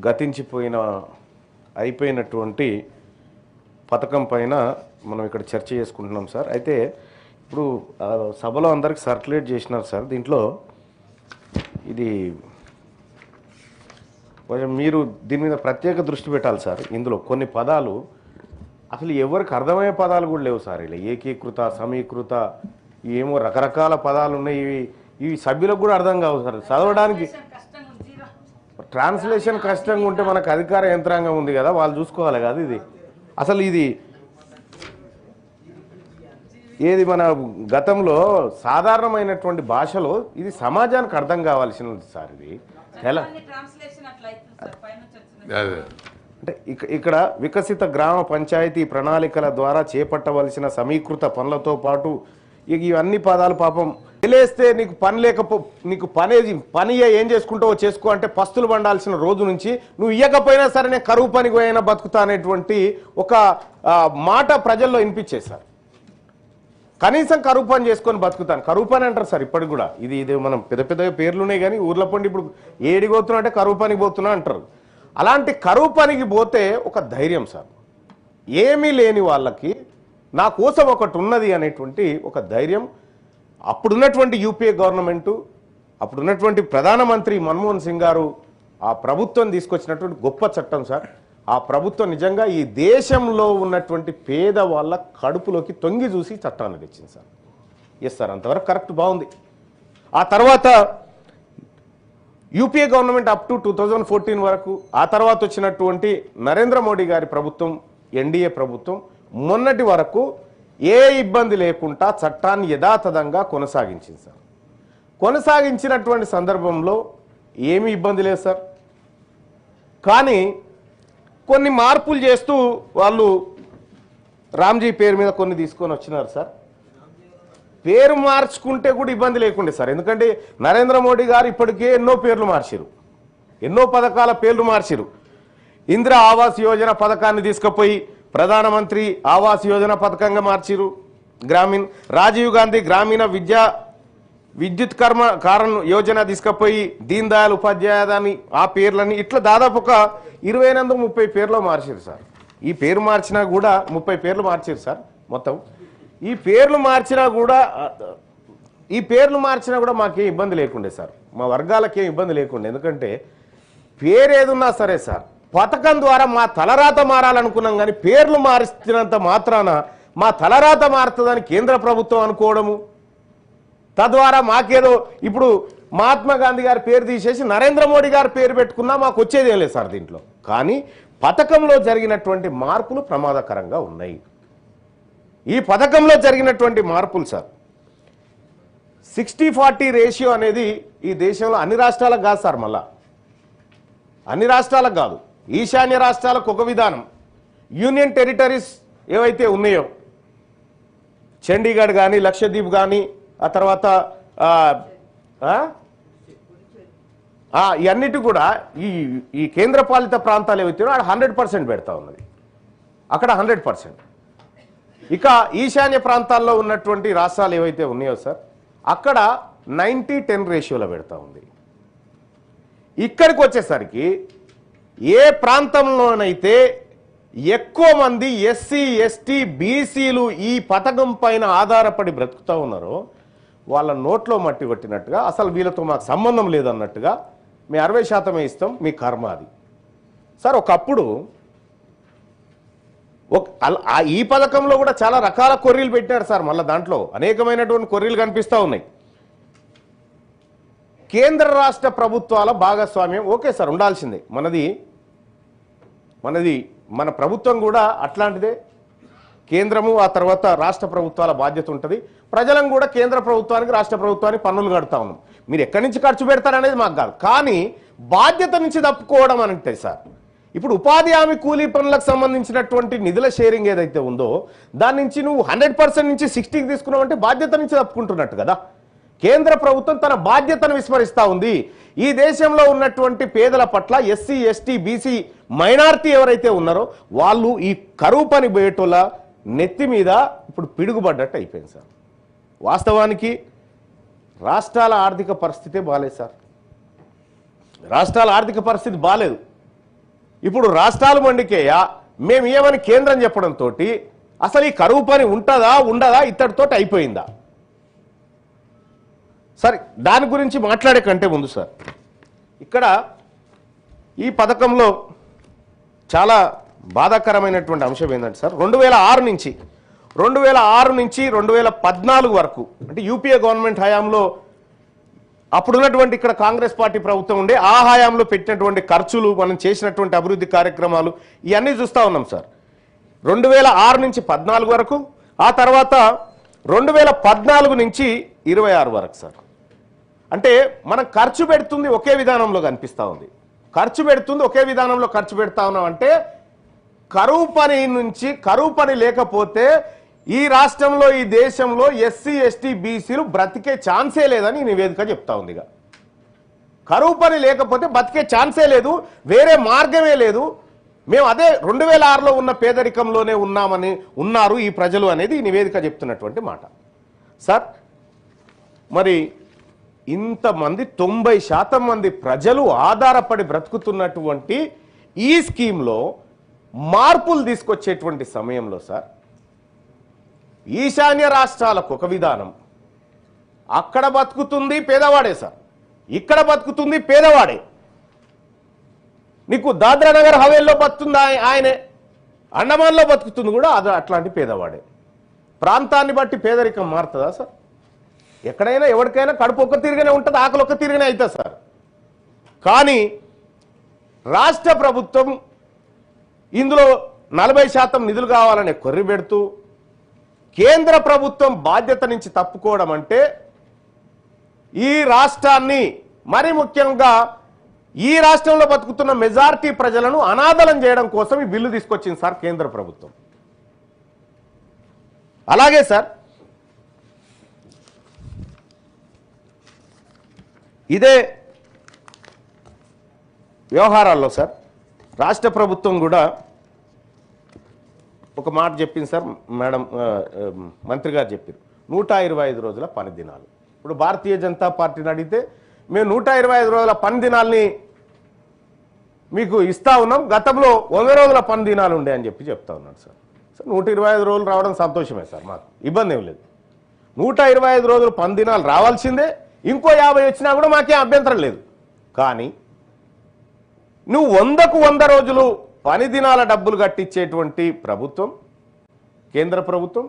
గతించిపోయిన అయిపోయినటువంటి పథకం పైన మనం ఇక్కడ చర్చ చేసుకుంటున్నాం సార్. అయితే ఇప్పుడు సభలో అందరికి సర్క్యులేట్ చేసినారు సార్. దీంట్లో ఇది కొంచెం మీరు దీని మీద ప్రత్యేక దృష్టి పెట్టాలి సార్. ఇందులో కొన్ని పదాలు అసలు ఎవరికి అర్థమయ్యే పదాలు కూడా లేవు సార్. ఇలా ఏకీకృత, సమీకృత, ఏమో రకరకాల పదాలు ఉన్నాయి. ఇవి సభ్యులకు కూడా అర్థం కావు సార్. చదవడానికి ట్రాన్స్లేషన్ కష్టంగా ఉంటే మనకు అధికార యంత్రాంగం ఉంది కదా, వాళ్ళు చూసుకోవాలి కదా. ఇది అసలు ఇది ఏది మన గతంలో సాధారణమైనటువంటి భాషలో ఇది సమాజానికి అర్థం కావాల్సినది సార్. ఇది ఎలా అంటే ఇక్కడ వికసిత గ్రామ పంచాయతీ ప్రణాళికల ద్వారా చేపట్టవలసిన సమీకృత పనులతో పాటు ఇవన్నీ పదాలు పాపం తెలిస్తే నీకు పని నీకు పని ఏం చేసుకుంటావో చేసుకో అంటే పస్తులు పండాల్సిన రోజు నుంచి నువ్వు ఇయ్యకపోయినా సరే నేను కరువు పనికి పోయినా బతుకుతా అనేటువంటి ఒక మాట ప్రజల్లో వినిపించేశారు. కనీసం కరువు పని చేసుకొని బతుకుతాను, కరువు పని అంటారు సార్ ఇప్పటికి కూడా. ఇది మనం పెద్ద పెద్ద పేర్లున్నాయి కానీ ఊర్ల పండి ఇప్పుడు ఏడికి పోతున్నా అంటే కరువు పనికి పోతున్నా అంటారు. అలాంటి కరువు పనికి పోతే ఒక ధైర్యం సార్. ఏమీ లేని వాళ్ళకి నా కోసం ఒకటి ఉన్నది అనేటువంటి ఒక ధైర్యం అప్పుడున్నటువంటి యూపీఏ గవర్నమెంటు, అప్పుడున్నటువంటి ప్రధానమంత్రి మన్మోహన్ సింగ్ గారు ఆ ప్రభుత్వం తీసుకొచ్చినటువంటి గొప్ప చట్టం సార్. ఆ ప్రభుత్వం నిజంగా ఈ దేశంలో ఉన్నటువంటి పేదవాళ్ళ కడుపులోకి తొంగి చూసి చట్టాన్ని తెచ్చింది సార్. ఎస్ సార్, అంతవరకు కరెక్ట్, బాగుంది. ఆ తర్వాత యూపీఏ గవర్నమెంట్ అప్ టు 2014 వరకు, ఆ తర్వాత వచ్చినటువంటి నరేంద్ర మోడీ గారి ప్రభుత్వం, ఎన్డీఏ ప్రభుత్వం మొన్నటి వరకు ఏ ఇబ్బంది లేకుండా చట్టాన్ని యథాతథంగా కొనసాగించింది సార్. కొనసాగించినటువంటి సందర్భంలో ఏమీ ఇబ్బంది లేదు సార్. కానీ కొన్ని మార్పులు చేస్తూ వాళ్ళు రామ్జీ పేరు మీద కొన్ని తీసుకొని వచ్చినారు సార్. పేరు మార్చుకుంటే కూడా ఇబ్బంది లేకుండే సార్. ఎందుకంటే నరేంద్ర మోడీ గారు ఇప్పటికే ఎన్నో పేర్లు మార్చిరు, ఎన్నో పథకాల పేర్లు మార్చిరు. ఇందిరా ఆవాస్ యోజన పథకాన్ని తీసుకుపోయి ప్రధానమంత్రి ఆవాస్ యోజన పథకంగా మార్చిరు. గ్రామీణ రాజీవ్ గాంధీ గ్రామీణ విద్యుత్ కారణ యోజన తీసుకుపోయి దీన్ దయాళ్ ఉపాధ్యాయని ఆ పేర్లని ఇట్లా దాదాపు ఒక 28-30 పేర్లు మార్చారు సార్. ఈ పేరు మార్చినా కూడా 30 పేర్లు మార్చారు సార్ మొత్తం. ఈ పేర్లు మార్చినా కూడా మాకేం ఇబ్బంది లేకుండే సార్, మా వర్గాలకేం ఇబ్బంది లేకుండే. ఎందుకంటే పేరు ఏదున్నా సరే సార్, పథకం ద్వారా మా తలరాత మారాలనుకున్నాం కానీ పేర్లు మారిస్తున్నంత మాత్రాన మా తలరాత మారుతుందని కేంద్ర ప్రభుత్వం అనుకోవడము, తద్వారా మాకేదో ఇప్పుడు మహాత్మా గాంధీ గారి పేరు తీసేసి నరేంద్ర మోడీ గారి పేరు పెట్టుకున్నా మాకు వచ్చేదేం లేదు సార్ దీంట్లో. కానీ పథకంలో జరిగినటువంటి మార్పులు ప్రమాదకరంగా ఉన్నాయి. ఈ పథకంలో జరిగినటువంటి మార్పులు సార్ 60-40 రేషియో అనేది ఈ దేశంలో అన్ని రాష్ట్రాలకు కాదు సార్, మళ్ళా అన్ని రాష్ట్రాలకు కాదు, ఈశాన్య రాష్ట్రాలకు ఒక విధానం, యూనియన్ టెరిటరీస్ ఏవైతే ఉన్నాయో చండీగఢ్ కానీ లక్షద్వీప్ కానీ ఆ తర్వాత ఇవన్నిటి కూడా ఈ కేంద్రపాలిత ప్రాంతాలు ఏవైతే 100% పెడతా ఉన్నది అక్కడ 100%. ఇక ఈశాన్య ప్రాంతాల్లో ఉన్నటువంటి రాష్ట్రాలు ఏవైతే ఉన్నాయో సార్ అక్కడ 90-10 రేషియోలో పెడతా ఉంది. ఇక్కడికి వచ్చేసరికి ఏ ప్రాంతంలోనైతే ఎక్కువ మంది ఎస్సీ ఎస్టీ బీసీలు ఈ పథకం పైన ఆధారపడి బ్రతుకుతూ ఉన్నారో వాళ్ళ నోట్లో మట్టి కొట్టినట్టుగా అసలు వీళ్ళతో మాకు సంబంధం లేదన్నట్టుగా మీ 60% ఇస్తాం, మీ కర్మ అది సార్. ఒకప్పుడు ఈ పథకంలో కూడా చాలా రకాల కొర్రీలు పెట్టారు సార్. మళ్ళీ దాంట్లో అనేకమైనటువంటి కొర్రీలు కనిపిస్తూ ఉన్నాయి. కేంద్ర రాష్ట్ర ప్రభుత్వాల భాగస్వామ్యం ఓకే సార్, ఉండాల్సిందే. మన ప్రభుత్వం కూడా అట్లాంటిదే. కేంద్రము ఆ తర్వాత రాష్ట్ర ప్రభుత్వాల బాధ్యత ఉంటుంది. ప్రజలను కూడా కేంద్ర ప్రభుత్వానికి రాష్ట్ర ప్రభుత్వానికి పన్నులు కడతా ఉన్నాం. మీరు ఎక్కడి నుంచి ఖర్చు పెడతారనేది మాకు కాదు, కానీ బాధ్యత నుంచి తప్పుకోవడం అంటే సార్ ఇప్పుడు ఉపాధి హామీ కూలీ పనులకు సంబంధించినటువంటి నిధుల షేరింగ్ ఏదైతే ఉందో దాని నుంచి నువ్వు 100% నుంచి 60కి తీసుకున్నావు అంటే బాధ్యత నుంచి తప్పుకుంటున్నట్టు కదా. కేంద్ర ప్రభుత్వం తన బాధ్యతను విస్మరిస్తూ ఉంది. ఈ దేశంలో ఉన్నటువంటి పేదల పట్ల ఎస్సీ ఎస్టీ బీసీ మైనారిటీ ఎవరైతే ఉన్నారో వాళ్ళు ఈ కరువు పని బయటోళ్ళ నెత్తి మీద ఇప్పుడు పిడుగుపడ్డట్టు అయిపోయింది సార్. వాస్తవానికి రాష్ట్రాల ఆర్థిక పరిస్థితే బాలేదు సార్. రాష్ట్రాల ఆర్థిక పరిస్థితి బాలేదు. ఇప్పుడు రాష్ట్రాలు మండికేయా మేము ఏమని కేంద్రం చెప్పడంతో అసలు ఈ కరువు పని ఉంటుందా ఉండదా ఇత్తడితో అయిపోయిందా? సరే, దాని గురించి మాట్లాడే కంటే ముందు సార్, ఇక్కడ ఈ పథకంలో చాలా బాధాకరమైనటువంటి అంశం ఏంటంటే సార్, 2006 నుంచి 2014 వరకు అంటే యూపీఏ గవర్నమెంట్ హయాంలో అప్పుడున్నటువంటి ఇక్కడ కాంగ్రెస్ పార్టీ ప్రభుత్వం ఉండే ఆ హయాంలో పెట్టినటువంటి ఖర్చులు, మనం చేసినటువంటి అభివృద్ధి కార్యక్రమాలు ఇవన్నీ చూస్తూ ఉన్నాం సార్. 2006 నుంచి 14 వరకు, ఆ తర్వాత 2014 నుంచి 26 వరకు సార్. అంటే మనం ఖర్చు పెడుతుంది ఒకే విధానంలో కనిపిస్తూ ఉంది, ఖర్చు పెడుతుంది ఒకే విధానంలో ఖర్చు పెడతా ఉన్నాం. అంటే కరువు పని నుంచి, కరువు పని లేకపోతే ఈ రాష్ట్రంలో ఈ దేశంలో ఎస్సీ ఎస్టీ బీసీలు బ్రతికే ఛాన్సే లేదని నివేదిక చెప్తా ఉంది. కరువు పని లేకపోతే బతికే ఛాన్సే లేదు, వేరే మార్గమే లేదు. మేము అదే 2006లో ఉన్న పేదరికంలోనే ఉన్నారు ఈ ప్రజలు అనేది ఈ నివేదిక చెప్తున్నటువంటి మాట సార్. మరి ఇంతమంది 90% మంది ప్రజలు ఆధారపడి బ్రతుకుతున్నటువంటి ఈ స్కీమ్లో మార్పులు తీసుకొచ్చేటువంటి సమయంలో సార్, ఈశాన్య రాష్ట్రాలకు ఒక విధానం, అక్కడ బతుకుతుంది పేదవాడే సార్, ఇక్కడ బతుకుతుంది పేదవాడే. నీకు దాద్రా నగర్ హవేల్లో బతుకుతుంది ఆయనే, అండమాన్లో బతుకుతుంది కూడా అట్లాంటి పేదవాడే. ప్రాంతాన్ని బట్టి పేదరికం మారుతుందా సార్? ఎక్కడైనా ఎవరికైనా కడుపు ఒక్క తిరిగినే ఉంటుంది, ఆకలి ఒక్క తిరిగినే అవుతుంది సార్. కానీ రాష్ట్ర ప్రభుత్వం ఇందులో 40% నిధులు కావాలనే కొర్రి పెడుతూ కేంద్ర ప్రభుత్వం బాధ్యత నుంచి తప్పుకోవడం అంటే ఈ రాష్ట్రాన్ని, మరి ముఖ్యంగా ఈ రాష్ట్రంలో బతుకుతున్న మెజారిటీ ప్రజలను అనాథలం చేయడం కోసం ఈ బిల్లు తీసుకొచ్చింది సార్ కేంద్ర ప్రభుత్వం. అలాగే సార్, ఇదే వ్యవహారాల్లో సార్ రాష్ట్ర ప్రభుత్వం కూడా ఒక మాట చెప్పింది సార్. మేడం మంత్రి గారు చెప్పారు 125 రోజుల పని దినాలు. ఇప్పుడు భారతీయ జనతా పార్టీని అడిగితే మేము 125 రోజుల పని దినాల్ని మీకు ఇస్తా ఉన్నాం, గతంలో 100 రోజుల పని దినాలు ఉండే అని చెప్తా ఉన్నాడు సార్. 125 రోజులు రావడం సంతోషమే సార్, మాకు ఇబ్బంది ఏం లేదు. 125 రోజులు పని దినాలు రావాల్సిందే, ఇంకో 50 వచ్చినా కూడా మాకేం అభ్యంతరం లేదు. కానీ నువ్వు 100కు 100 రోజులు పని దినాల డబ్బులు కట్టించేటువంటి ప్రభుత్వం, కేంద్ర ప్రభుత్వం,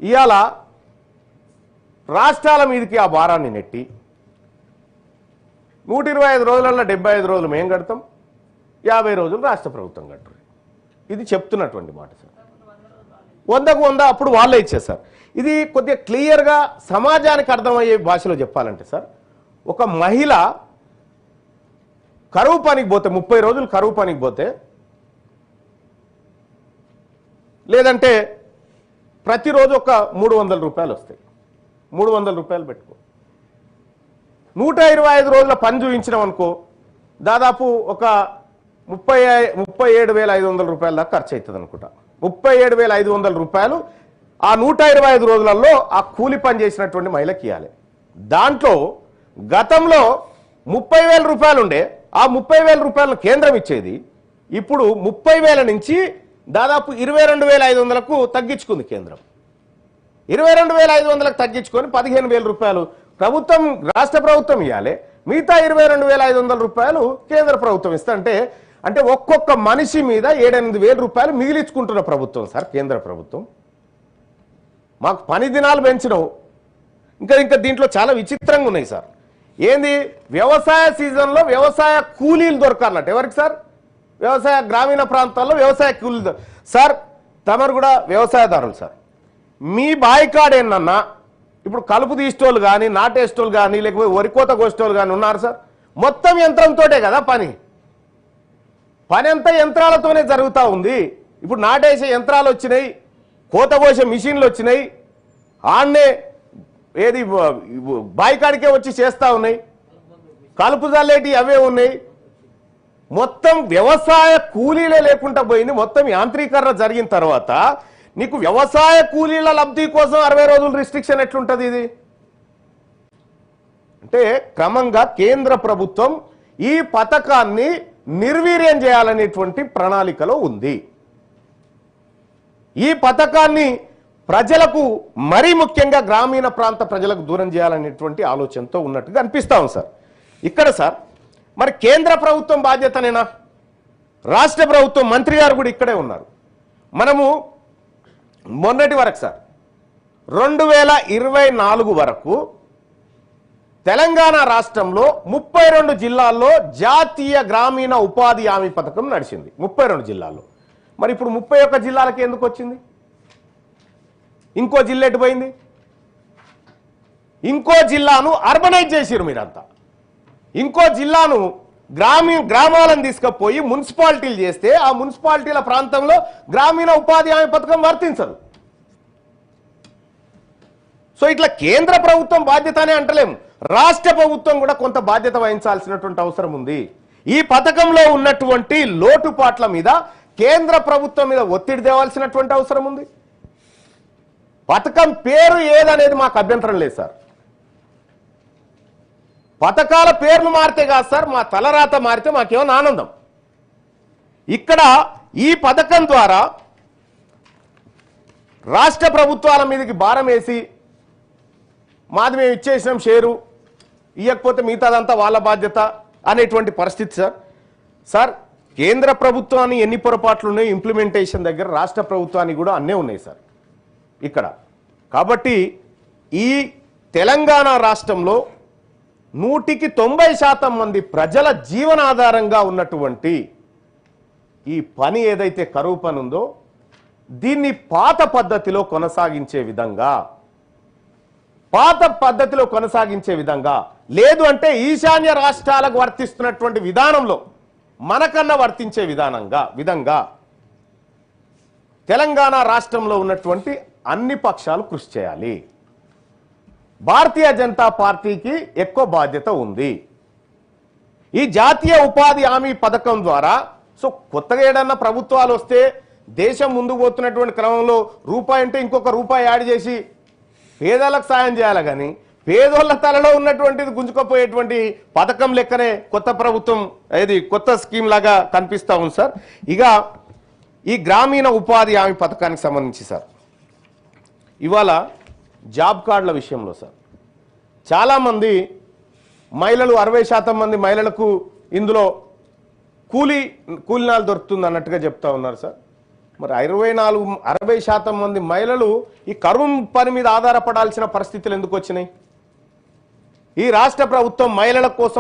ఇవాళ రాష్ట్రాల మీదకి ఆ భారాన్ని నెట్టి 125 రోజులలో 75 రోజులు మేము కడతాం, 50 రోజులు రాష్ట్ర ప్రభుత్వం కట్టరు. ఇది చెప్తున్నటువంటి మాట సార్. 100కు 100 అప్పుడు వాళ్ళే ఇచ్చేసారు. ఇది కొద్దిగా క్లియర్గా సమాజానికి అర్థమయ్యే భాషలో చెప్పాలంటే సార్, ఒక మహిళ కరువు పనికి పోతే 30 రోజులు కరువు పనికి పోతే, లేదంటే ప్రతిరోజు ఒక 300 రూపాయలు వస్తాయి, 300 రూపాయలు పెట్టుకో. 125 రోజుల పని చూపించినాం అనుకో, దాదాపు ఒక 37,500 రూపాయల దాకా ఖర్చు అవుతుంది అనుకుంటా. 37,500 రూపాయలు ఆ 125 రోజులలో ఆ కూలి పని చేసినటువంటి మహిళకి ఇవ్వాలి. దాంట్లో గతంలో 30,000 రూపాయలు ఉండే, ఆ 30,000 రూపాయలను కేంద్రం ఇచ్చేది, ఇప్పుడు 30,000 నుంచి దాదాపు 22,500కు తగ్గించుకుంది కేంద్రం. 22,500కు తగ్గించుకొని 15,000 రూపాయలు ప్రభుత్వం, రాష్ట్ర ప్రభుత్వం ఇవ్వాలి, మిగతా 22,500 రూపాయలు కేంద్ర ప్రభుత్వం ఇస్తా. అంటే ఒక్కొక్క మనిషి మీద 7-8 రూపాయలు మిగిలించుకుంటున్న ప్రభుత్వం సార్ కేంద్ర ప్రభుత్వం. మాకు పని దినాలు పెంచినావు. ఇంకా దీంట్లో చాలా విచిత్రంగా ఉన్నాయి సార్. ఏంది, వ్యవసాయ సీజన్లో వ్యవసాయ కూలీలు దొరకాలన్నట్టు. ఎవరికి సార్? వ్యవసాయ గ్రామీణ ప్రాంతాల్లో వ్యవసాయ కూలీలు సార్. తమరు కూడా వ్యవసాయదారులు సార్. మీ బాయికాడ్ ఏంటన్నా, ఇప్పుడు కలుపు తీసేటోళ్ళు కానీ, నాటేసేటోళ్ళు కానీ, లేకపోతే వరికోత కోసేటోళ్ళు కానీ ఉన్నారు సార్. మొత్తం యంత్రంతోటే కదా పని అంతా యంత్రాలతోనే జరుగుతూ ఉంది. ఇప్పుడు నాటేసే యంత్రాలు వచ్చినాయి, కోత కోసే మిషన్లు వచ్చినాయి, ఆన్నే ఏది బాయికాడికే వచ్చి చేస్తూ ఉన్నాయి, కలుపు జల్లేటి అవే ఉన్నాయి. మొత్తం వ్యవసాయ కూలీలే లేకుండా పోయింది. మొత్తం యాంత్రీకరణ జరిగిన తర్వాత నీకు వ్యవసాయ కూలీల లబ్ధి కోసం 60 రోజులు రిస్ట్రిక్షన్ ఎట్లుంటుంది? ఇది అంటే క్రమంగా కేంద్ర ప్రభుత్వం ఈ పథకాన్ని నిర్వీర్యం చేయాలనేటువంటి ప్రణాళికలో ఉంది. ఈ పథకాన్ని ప్రజలకు మరీ ముఖ్యంగా గ్రామీణ ప్రాంత ప్రజలకు దూరం చేయాలనేటువంటి ఆలోచనతో ఉన్నట్టుగా అనిపిస్తా ఉంది సార్. ఇక్కడ సార్ మరి కేంద్ర ప్రభుత్వం బాధ్యతనేనా? రాష్ట్ర ప్రభుత్వం మంత్రి గారు కూడా ఇక్కడే ఉన్నారు. మనము మొన్నటి వరకు సార్ 2024 వరకు తెలంగాణ రాష్ట్రంలో 32 జిల్లాల్లో జాతీయ గ్రామీణ ఉపాధి హామీ పథకం నడిచింది. 32 జిల్లాల్లో. మరి ఇప్పుడు 31 జిల్లాలకి ఎందుకు వచ్చింది? ఇంకో జిల్లా ఎటు పోయింది? ఇంకో జిల్లాను అర్బనైజ్ చేసిరు మీరంతా. ఇంకో జిల్లాను గ్రామాలను తీసుకుపోయి మున్సిపాలిటీలు చేస్తే ఆ మున్సిపాలిటీల ప్రాంతంలో గ్రామీణ ఉపాధి హామీ పథకం వర్తించదు. సో ఇట్లా కేంద్ర ప్రభుత్వం బాధ్యతనే అంటలేము, రాష్ట్ర ప్రభుత్వం కూడా కొంత బాధ్యత వహించాల్సినటువంటి అవసరం ఉంది. ఈ పథకంలో ఉన్నటువంటి లోటుపాట్ల మీద కేంద్ర ప్రభుత్వం మీద ఒత్తిడి తేవాల్సినటువంటి అవసరం ఉంది. పథకం పేరు ఏదనేది మాకు అభ్యంతరం లేదు సార్. పథకాల పేర్లు మారితే కాదు సార్, మా తలరాత మారితే మాకేమో ఆనందం. ఇక్కడ ఈ పథకం ద్వారా రాష్ట్ర ప్రభుత్వాల మీదకి భారం వేసి మాది మేము ఇచ్చేసినాం షేరు, ఇవ్వకపోతే మిగతాదంతా వాళ్ళ బాధ్యత అనేటువంటి పరిస్థితి సార్. సార్ కేంద్ర ప్రభుత్వాన్ని ఎన్ని పొరపాట్లు ఉన్నాయి, ఇంప్లిమెంటేషన్ దగ్గర రాష్ట్ర ప్రభుత్వానికి కూడా అన్నీ ఉన్నాయి సార్ ఇక్కడ. కాబట్టి ఈ తెలంగాణ రాష్ట్రంలో 100% మంది ప్రజల జీవనాధారంగా ఉన్నటువంటి ఈ పని ఏదైతే కరువు పని ఉందో దీన్ని పాత పద్ధతిలో కొనసాగించే విధంగా లేదు అంటే ఈశాన్య రాష్ట్రాలకు వర్తిస్తున్నటువంటి విధానంలో మనకన్నా వర్తించే విధంగా తెలంగాణ రాష్ట్రంలో ఉన్నటువంటి అన్ని పక్షాలు కృషి చేయాలి. భారతీయ జనతా పార్టీకి ఎక్కువ బాధ్యత ఉంది. ఈ జాతీయ ఉపాధి హామీ పథకం ద్వారా సో కొత్తగా ఏడన్నా ప్రభుత్వాలు వస్తే దేశం ముందుకు పోతున్నటువంటి క్రమంలో రూపాయి అంటే ఇంకొక రూపాయి యాడ్ చేసి పేదలకు సాయం చేయాలి, కానీ పేదోళ్ళ తలలో ఉన్నటువంటిది గుంజుకపోయేటువంటి పథకం లెక్కనే కొత్త ప్రభుత్వం ఇది కొత్త స్కీమ్ లాగా కనిపిస్తూ ఉంది సార్. ఇక ఈ గ్రామీణ ఉపాధి హామీ పథకానికి సంబంధించి సార్ ఇవాళ జాబ్ కార్డుల విషయంలో సార్ చాలామంది మహిళలు 60% మంది మహిళలకు ఇందులో కూలీనాలు దొరుకుతుంది అన్నట్టుగా చెప్తా ఉన్నారు సార్. మరి 60% మంది మహిళలు ఈ కరువు పని మీద ఆధారపడాల్సిన పరిస్థితులు ఎందుకు వచ్చినాయి? ఈ రాష్ట్ర ప్రభుత్వం మహిళల కోసం